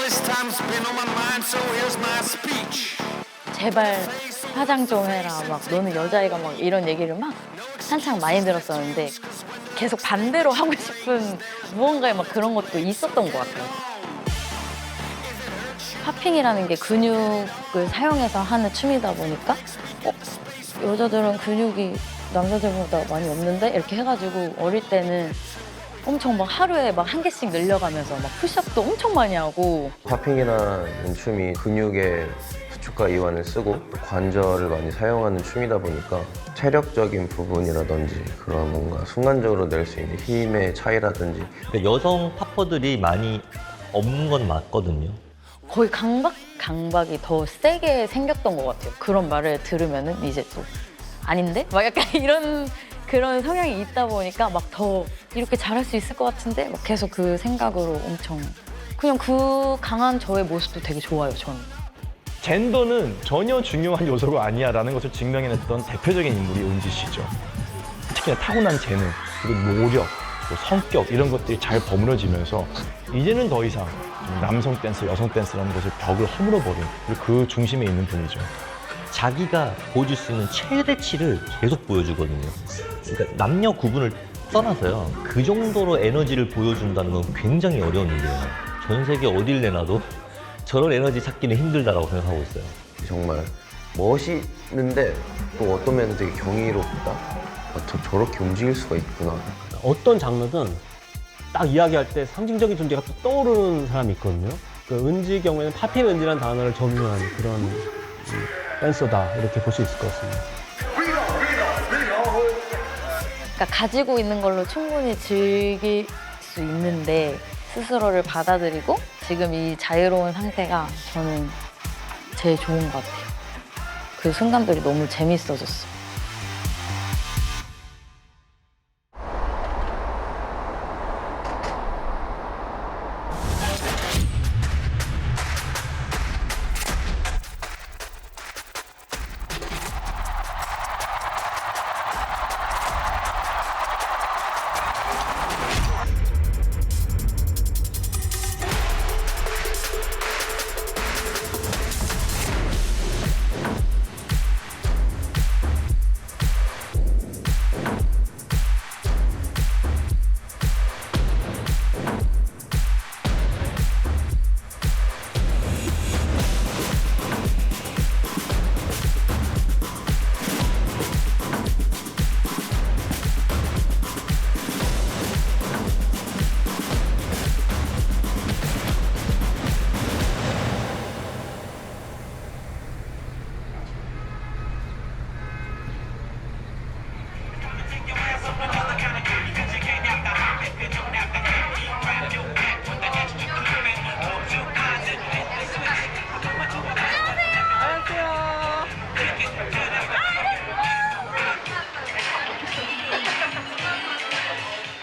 this time's been on my mind, so here's my speech. 제발 화장 좀 해라. 막 너는 여자애가 막 이런 얘기를 막 한창 많이 들었었는데 계속 반대로 하고 싶은 무언가에 막 그런 것도 있었던 것 같아요. 팝핑이라는 게 근육을 사용해서 하는 춤이다 보니까 여자들은 근육이 남자들보다 많이 없는데 이렇게 해가지고 어릴 때는 엄청 막 하루에 막 한 개씩 늘려가면서 막 푸시업도 엄청 많이 하고. 팝핑이라는 춤이 근육의 수축과 이완을 쓰고 관절을 많이 사용하는 춤이다 보니까 체력적인 부분이라든지 그런 뭔가 순간적으로 낼 수 있는 힘의 차이라든지 여성 팝퍼들이 많이 없는 건 맞거든요. 거의 강박이 더 세게 생겼던 것 같아요. 그런 말을 들으면은 이제 또 아닌데? 막 약간 이런 그런 성향이 있다 보니까 막 더 이렇게 잘할 수 있을 것 같은데 막 계속 그 생각으로 엄청 그냥 그 강한 저의 모습도 되게 좋아요, 저는. 젠더는 전혀 중요한 요소가 아니야라는 것을 증명해냈던 대표적인 인물이 은지 씨죠. 특히나 타고난 재능, 그리고 노력, 또 성격 이런 것들이 잘 버무려지면서 이제는 더 이상 남성 댄스, 여성 댄스라는 것을 벽을 허물어버린 그 중심에 있는 분이죠. 자기가 보여줄 수 있는 최대치를 계속 보여주거든요. 그러니까 남녀 구분을 떠나서요. 그 정도로 에너지를 보여준다는 건 굉장히 어려운 일이에요. 전 세계 어딜 내놔도 저런 에너지 찾기는 힘들다라고 생각하고 있어요. 정말 멋있는데 또 어떤 면은 되게 경이롭다. 저렇게 움직일 수가 있구나. 어떤 장르든 딱 이야기할 때 상징적인 존재가 또 떠오르는 사람이 있거든요. 그 은지의 경우에는 팝핑 은지라는 단어를 점유한 그런 댄서다 이렇게 볼 수 있을 것 같습니다. 그러니까 가지고 있는 걸로 충분히 즐길 수 있는데 스스로를 받아들이고 지금 이 자유로운 상태가 저는 제일 좋은 것 같아요. 그 순간들이 너무 재밌어졌어요.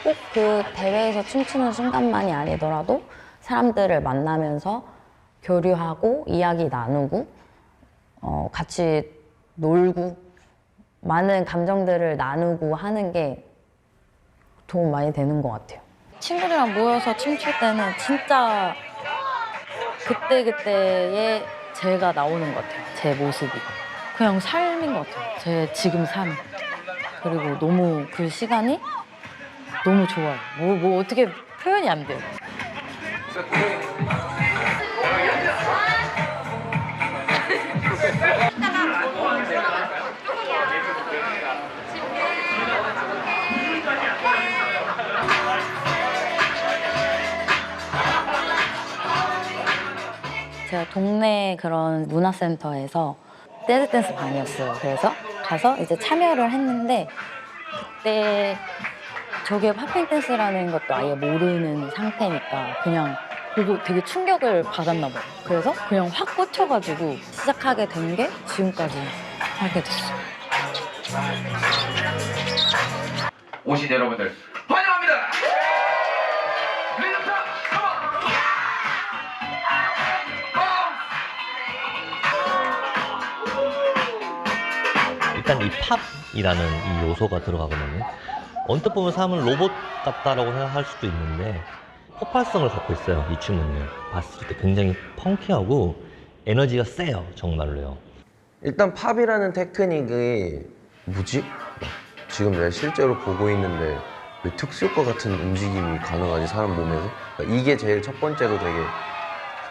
꼭 그 대회에서 춤추는 순간만이 아니더라도 사람들을 만나면서 교류하고 이야기 나누고 같이 놀고 많은 감정들을 나누고 하는 게 도움 많이 되는 것 같아요. 친구들이랑 모여서 춤출 때는 진짜 그때그때의 제가 나오는 것 같아요. 제 모습이. 그냥 삶인 것 같아요. 제 지금 삶. 그리고 너무 그 시간이 너무 좋아요. 뭐 어떻게 표현이 안 돼요. 제가 동네 그런 문화센터에서 댄스 반이었어요. 그래서 가서 이제 참여를 했는데 그때 저게 팝핑 댄스라는 것도 아예 모르는 상태니까 그냥 보고 되게 충격을 받았나 봐요. 그래서 그냥 확 꽂혀가지고 시작하게 된 게 지금까지 하게 됐어요. 오신 여러분들 환영합니다. 리듬탑 일단 이 팝이라는 이 요소가 들어가거든요. 언뜻 보면 사람은 로봇 같다라고 생각할 수도 있는데 폭발성을 갖고 있어요. 이 춤은요. 봤을 때 굉장히 펑키하고 에너지가 세요. 정말로요. 일단 팝이라는 테크닉이 뭐지? 지금 내가 실제로 보고 있는데 왜 특수효과 같은 움직임이 가능하지 사람 몸에서? 이게 제일 첫 번째로 되게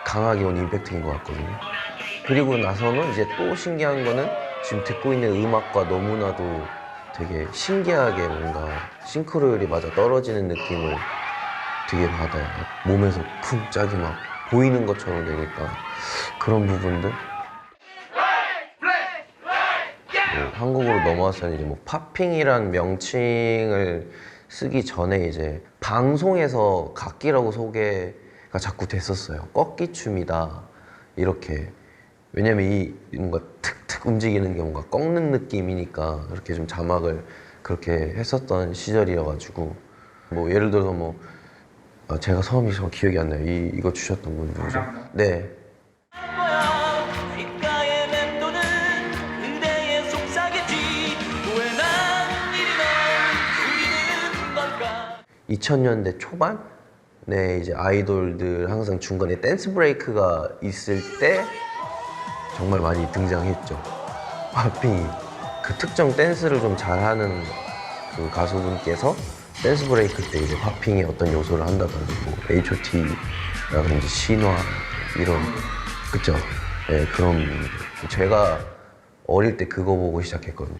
강하게 온 임팩트인 것 같거든요. 그리고 나서는 이제 또 신기한 거는 지금 듣고 있는 음악과 너무나도 되게 신기하게 뭔가 싱크로율이 맞아 떨어지는 느낌을 되게 받아요. 몸에서 쿵 짝이 막 보이는 것처럼 되니까 그런 부분들. 뭐 한국으로 넘어와서 이제 뭐 팝핑이란 명칭을 쓰기 전에 이제 방송에서 각기라고 소개가 자꾸 됐었어요. 꺾기춤이다 이렇게. 왜냐면 이 뭔가 툭툭 움직이는 게 뭔가 꺾는 느낌이니까 그렇게 좀 자막을 그렇게 했었던 시절이어가지고 뭐 예를 들어서 뭐 제가 성함이 저 기억이 안 나요. 이거 주셨던 분 누구죠? 네. 귓가에 맴도는 그대의 속삭이지 왜 난 이리만 울리는 걸까 2000년대 초반에 이제 아이돌들 항상 중간에 댄스 브레이크가 있을 때 정말 많이 등장했죠. 팝핑이 그 특정 댄스를 좀 잘하는 그 가수분께서 댄스 브레이크 때 이제 팝핑의 어떤 요소를 한다든지 뭐 H.O.T.라든지 신화 이런 그쵸? 네, 그런 제가 어릴 때 그거 보고 시작했거든요.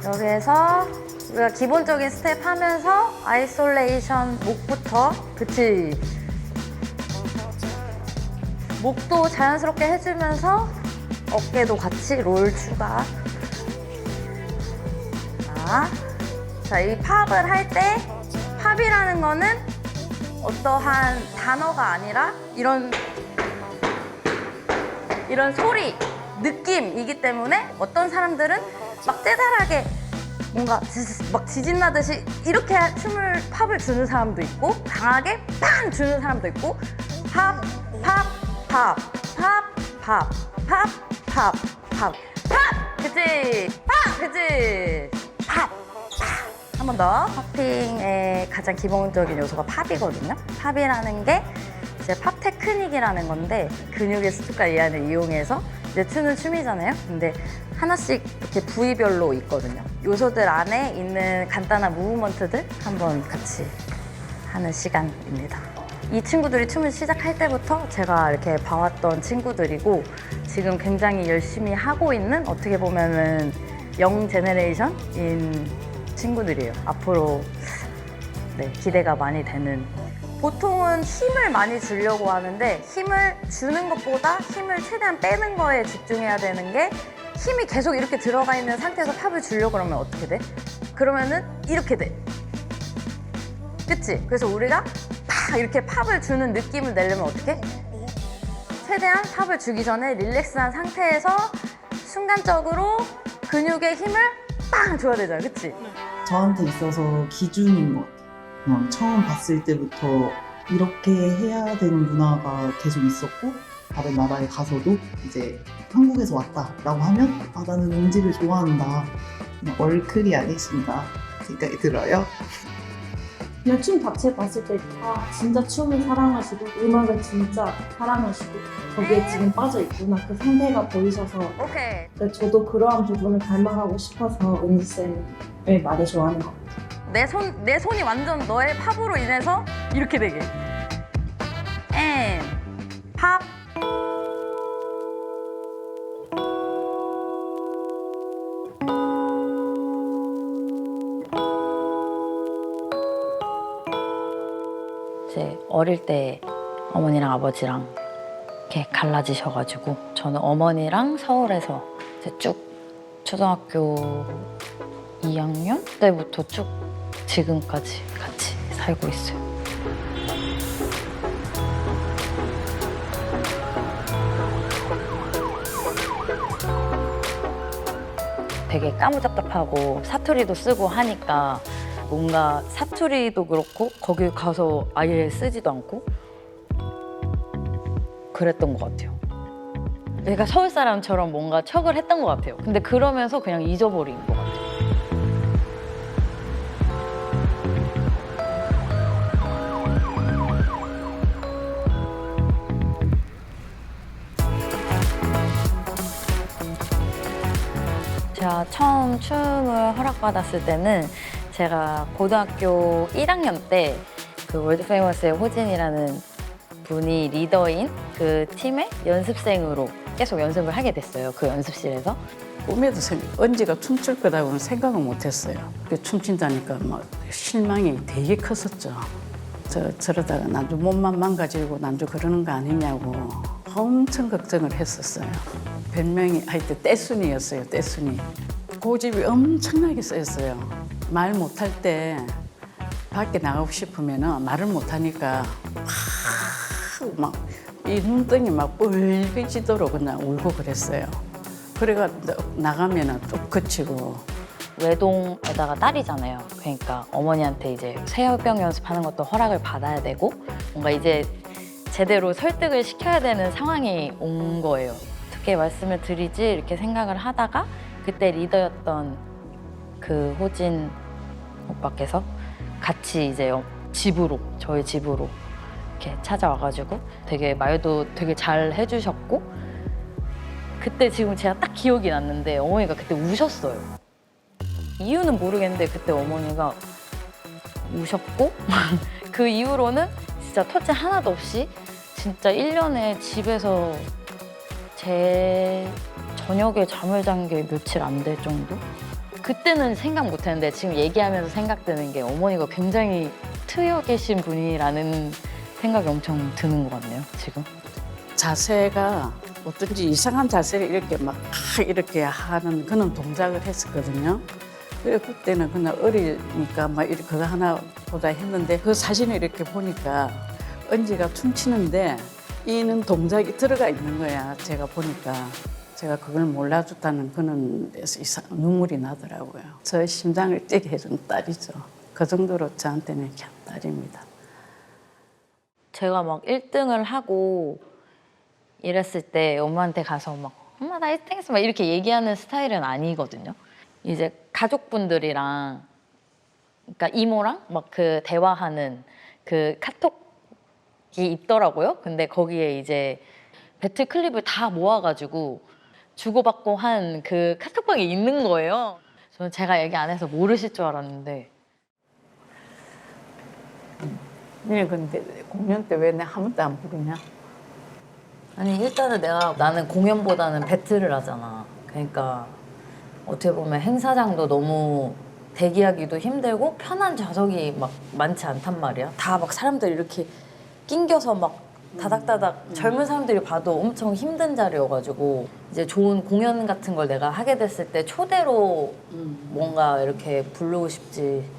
여기에서 우리가 기본적인 스텝 하면서 아이솔레이션 목부터 그치 목도 자연스럽게 해주면서 어깨도 같이 롤 추가. 자, 이 팝을 할 때 팝이라는 거는 어떠한 단어가 아니라 이런 소리, 느낌이기 때문에 어떤 사람들은 막 떼달하게 뭔가 막 지진나듯이 이렇게 팝을 주는 사람도 있고 강하게 빵 주는 사람도 있고 팝, 팝, 팝, 팝, 팝, 팝, 팝, 팝, 팝! 그치? 팝! 그치? 팝! 한 번 더. 팝핑의 가장 기본적인 요소가 팝이거든요. 팝이라는 게 이제 팝 테크닉이라는 건데 근육의 수축과 이완을 이용해서 이제 추는 춤이잖아요. 근데 하나씩 이렇게 부위별로 있거든요. 요소들 안에 있는 간단한 무브먼트들 한번 같이 하는 시간입니다. 이 친구들이 춤을 시작할 때부터 제가 이렇게 봐왔던 친구들이고 지금 굉장히 열심히 하고 있는 어떻게 보면은 영 제네레이션인 친구들이에요. 앞으로 네, 기대가 많이 되는. 보통은 힘을 많이 주려고 하는데 힘을 주는 것보다 힘을 최대한 빼는 거에 집중해야 되는 게 힘이 계속 이렇게 들어가 있는 상태에서 팝을 주려고 그러면 어떻게 돼? 그러면은 이렇게 돼. 그치? 그래서 우리가 팍 이렇게 팝을 주는 느낌을 내려면 어떻게? 최대한 팝을 주기 전에 릴렉스한 상태에서 순간적으로 근육의 힘을 빵 줘야 되잖아. 그치? 저한테 있어서 기준인 것 같아요. 그냥 처음 봤을 때부터 이렇게 해야 되는 문화가 계속 있었고 다른 나라에 가서도 이제 한국에서 왔다라고 하면 나는 음지를 좋아한다. 그냥 월클이 아니신가 생각이 들어요. 그냥 춤 자체 봤을 때 진짜 춤을 사랑하시고 음악을 진짜 사랑하시고 거기에 지금 빠져 있구나 그 상태가 보이셔서 오케이. 저도 그러한 부분을 닮아가고 싶어서 은지쌤을 많이 좋아하는 것 같아요. 내 손이 완전 너의 팝으로 인해서 이렇게 되게. 팝. 제 어릴 때 어머니랑 아버지랑 이렇게 갈라지셔가지고 저는 어머니랑 서울에서 이제 쭉 초등학교 2학년 때부터 쭉 지금까지 같이 살고 있어요. 되게 까무잡잡하고 사투리도 쓰고 하니까 뭔가 사투리도 그렇고 거기 가서 아예 쓰지도 않고 그랬던 것 같아요. 내가 서울 사람처럼 뭔가 척을 했던 것 같아요. 근데 그러면서 그냥 잊어버린 것 같아요. 제가 처음 춤을 허락받았을 때는 제가 고등학교 1학년 때 그 월드 페이머스의 호진이라는 분이 리더인 그 팀의 연습생으로 계속 연습을 하게 됐어요. 그 연습실에서. 꿈에도 언지가 춤출 거라고는 생각을 못했어요. 춤춘다니까 막 실망이 되게 컸었죠. 저러다가 난주 몸만 망가지고 난주 그러는 거 아니냐고 엄청 걱정을 했었어요. 별명이 하여튼 떼순이였어요. 떼순이. 고집이 엄청나게 세였어요. 말 못할 때 밖에 나가고 싶으면 말을 못하니까 막 이 눈등이 막 뻘개지도록 그냥 울고 그랬어요. 그래가 나가면 뚝 그치고. 외동에다가 딸이잖아요. 그러니까 어머니한테 이제 새벽 연습하는 것도 허락을 받아야 되고 뭔가 이제 제대로 설득을 시켜야 되는 상황이 온 거예요. 어떻게 말씀을 드리지 이렇게 생각을 하다가 그때 리더였던 그 호진 오빠께서 같이 이제 저희 집으로 이렇게 찾아와가지고 되게 말도 되게 잘 해주셨고 그때 지금 제가 딱 기억이 났는데 어머니가 그때 우셨어요. 이유는 모르겠는데 그때 어머니가 우셨고 그 이후로는 진짜 터치 하나도 없이 진짜 1년에 집에서 제 저녁에 잠을 잔 게 며칠 안 될 정도? 그때는 생각 못 했는데 지금 얘기하면서 생각드는 게 어머니가 굉장히 트여 계신 분이라는 생각이 엄청 드는 것 같네요, 지금. 자세가 어떤지 이상한 자세를 이렇게 막 이렇게 하는 그런 동작을 했었거든요. 그래 그때는 그냥 어리니까 막 이렇게 그거 하나보다 했는데 그 사진을 이렇게 보니까 은지가 춤추는데 이는 동작이 들어가 있는 거야. 제가 보니까 제가 그걸 몰라줬다는 그런 데서 눈물이 나더라고요. 저 심장을 뛰게 해준 딸이죠. 그 정도로 저한테는 그냥 딸입니다. 제가 막 1등을 하고 이랬을 때 엄마한테 가서 막 엄마 나 1등 했어 막 이렇게 얘기하는 스타일은 아니거든요. 이제 가족분들이랑 그러니까 이모랑 막 그 대화하는 그 카톡이 있더라고요. 근데 거기에 이제 배틀 클립을 다 모아가지고 주고받고 한 그 카톡방에 있는 거예요. 저는 제가 얘기 안 해서 모르실 줄 알았는데. 네, 근데 공연 때 왜 내 한 번도 안 부르냐? 아니 일단은 나는 공연보다는 배틀을 하잖아. 그러니까 어떻게 보면 행사장도 너무 대기하기도 힘들고 편한 좌석이 막 많지 않단 말이야. 다 막 사람들이 이렇게 낑겨서 막 다닥다닥 젊은 사람들이 봐도 엄청 힘든 자리여가지고 이제 좋은 공연 같은 걸 내가 하게 됐을 때 초대로 뭔가 이렇게 부르고 싶지.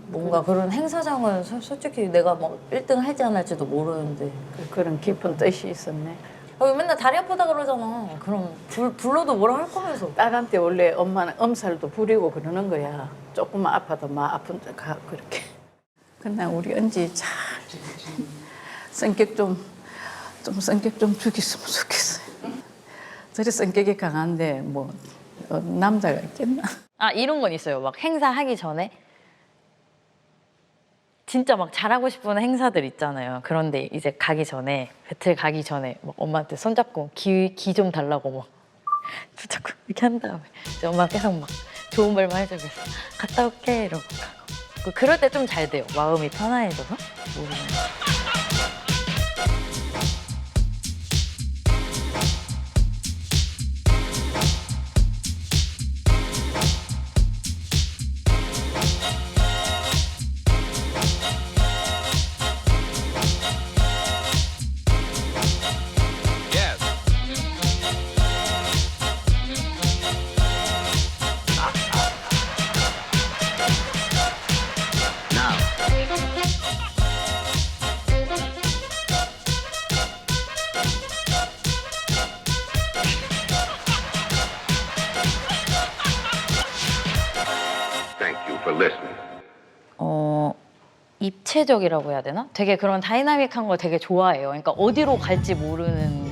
뭔가 그런 행사장은 솔직히 내가 막 1등 할지 안 할지도 모르는데 그런 깊은 뜻이 있었네. 맨날 다리 아프다 그러잖아. 그럼 불러도 뭐라 할 거면서. 딸한테 원래 엄마는 엄살도 부리고 그러는 거야. 조금만 아파도 막 아픈 가 그렇게. 근데 우리 은지 참 성격 좀 성격 좀 죽였으면 좋겠어요. 저리 성격이 강한데 뭐 남자가 있겠나? 아 이런 건 있어요. 막 행사 하기 전에 진짜 막 잘하고 싶은 행사들 있잖아요. 그런데 이제 가기 전에 배틀 가기 전에 막 엄마한테 손잡고 기 좀 달라고 막 붙잡고 이렇게 한 다음에 이제 엄마가 계속 막 좋은 말만 해주고 있어. 갔다 올게 이러고 가고. 그럴 때 좀 잘 돼요. 마음이 편안해져서. 입체적이라고 해야 되나? 되게 그런 다이나믹한 걸 되게 좋아해요. 그러니까 어디로 갈지 모르는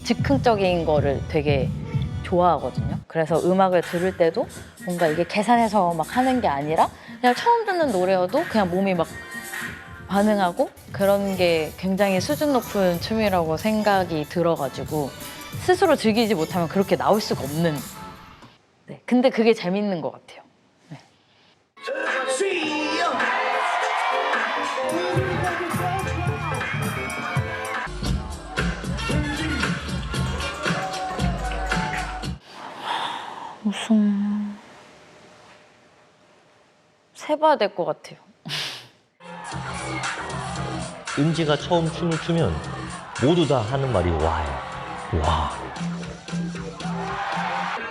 즉흥적인 거를 되게 좋아하거든요. 그래서 음악을 들을 때도 뭔가 이게 계산해서 막 하는 게 아니라 그냥 처음 듣는 노래여도 그냥 몸이 막 반응하고 그런 게 굉장히 수준 높은 춤이라고 생각이 들어가지고 스스로 즐기지 못하면 그렇게 나올 수가 없는 네, 근데 그게 재밌는 것 같아요. 네. 우승 세봐야 될 것 같아요. 은지가 처음 춤을 추면 모두 다 하는 말이 와요. 와.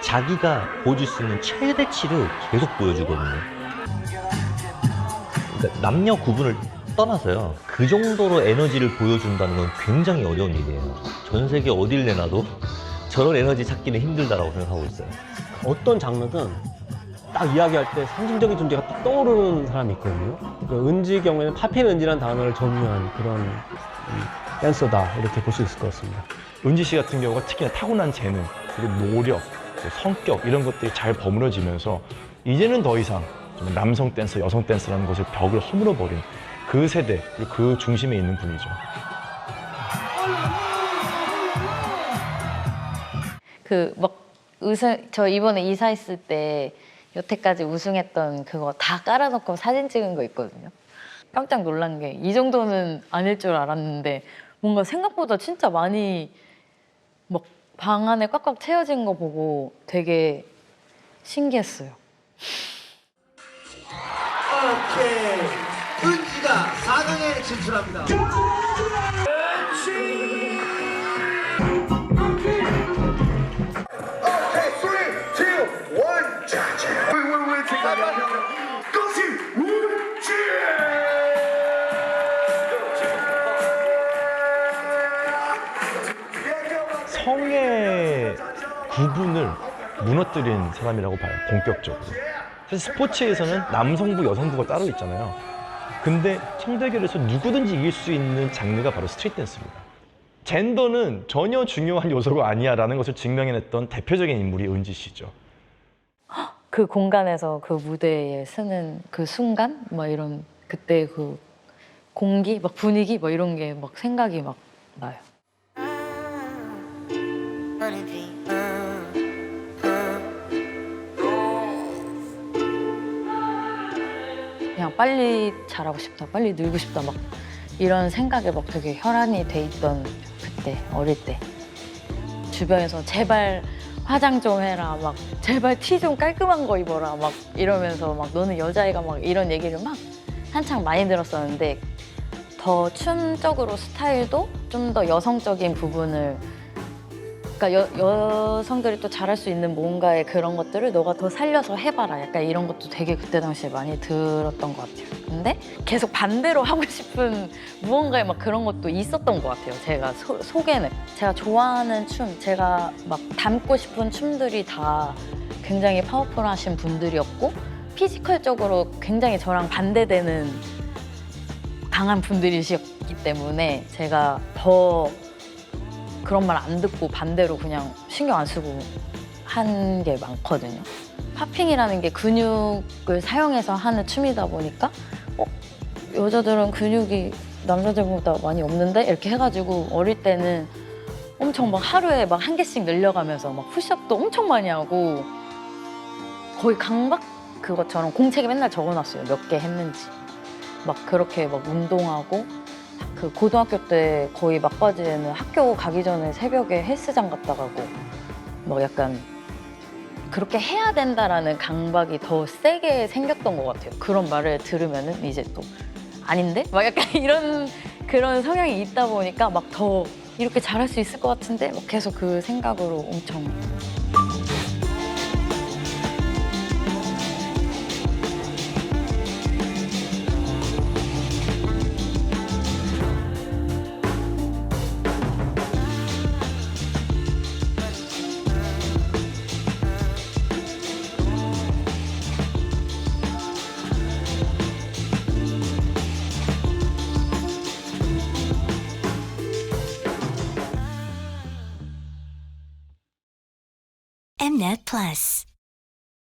자기가 보여줄 수 있는 최대치를 계속 보여주거든요. 그러니까 남녀 구분을 떠나서요. 그 정도로 에너지를 보여준다는 건 굉장히 어려운 일이에요. 전 세계 어딜 내놔도 저런 에너지 찾기는 힘들다라고 생각하고 있어요. 어떤 장르든 딱 이야기할 때 상징적인 존재가 딱 떠오르는 사람이 있거든요. 그 은지 경우에는 파핀 은지라는 단어를 점유한 그런 댄서다 이렇게 볼 수 있을 것 같습니다. 은지 씨 같은 경우가 특히나 타고난 재능, 그리고 노력, 또 성격 이런 것들이 잘 버무려지면서 이제는 더 이상 좀 남성 댄서, 여성 댄서라는 것을 벽을 허물어버린 그 세대, 그리고 그 중심에 있는 분이죠. 그 막 저 이번에 이사했을 때 여태까지 우승했던 그거 다 깔아놓고 사진 찍은 거 있거든요. 깜짝 놀란 게 이 정도는 아닐 줄 알았는데 뭔가 생각보다 진짜 많이 막 방 안에 꽉꽉 채워진 거 보고 되게 신기했어요. 오케이. 은지가 4강에 진출합니다. 성의 구분을 무너뜨린 사람이라고 봐요, 본격적으로. 사실 스포츠에서는 남성부, 여성부가 따로 있잖아요. 근데 성대결에서 누구든지 이길 수 있는 장르가 바로 스트릿 댄스입니다. 젠더는 전혀 중요한 요소가 아니야라는 것을 증명해냈던 대표적인 인물이 은지 씨죠. 그 공간에서 그 무대에 서는 그 순간 막 이런 그때 그 공기 막 분위기 막 이런 게 막 생각이 막 나요. 그냥 빨리 잘하고 싶다, 빨리 늘고 싶다 막 이런 생각에 막 되게 혈안이 돼 있던 그때 어릴 때 주변에서 제발 화장 좀 해라, 막 제발 티 좀 깔끔한 거 입어라 막 이러면서 막 너는 여자애가 막 이런 얘기를 막 한창 많이 들었었는데 더 춤적으로 스타일도 좀 더 여성적인 부분을 그러니까 여성들이 또 잘할 수 있는 뭔가의 그런 것들을 너가 더 살려서 해봐라 약간 이런 것도 되게 그때 당시에 많이 들었던 것 같아요. 근데 계속 반대로 하고 싶은 무언가에 막 그런 것도 있었던 것 같아요. 제가 속에는 제가 좋아하는 춤, 제가 막 닮고 싶은 춤들이 다 굉장히 파워풀하신 분들이었고 피지컬적으로 굉장히 저랑 반대되는 강한 분들이셨기 때문에 제가 더 그런 말 안 듣고 반대로 그냥 신경 안 쓰고 한 게 많거든요. 팝핑이라는 게 근육을 사용해서 하는 춤이다 보니까 여자들은 근육이 남자들보다 많이 없는데? 이렇게 해가지고 어릴 때는 엄청 막 하루에 막 한 개씩 늘려가면서 막 푸시업도 엄청 많이 하고 거의 강박 그것처럼 공책에 맨날 적어놨어요. 몇 개 했는지. 막 그렇게 막 운동하고 그 고등학교 때 거의 막바지에는 학교 가기 전에 새벽에 헬스장 갔다 가고 뭐 약간 그렇게 해야 된다라는 강박이 더 세게 생겼던 것 같아요. 그런 말을 들으면은 이제 또 아닌데? 막 약간 이런 그런 성향이 있다 보니까 막 더 이렇게 잘할 수 있을 것 같은데 막 계속 그 생각으로 엄청 Mnet Plus.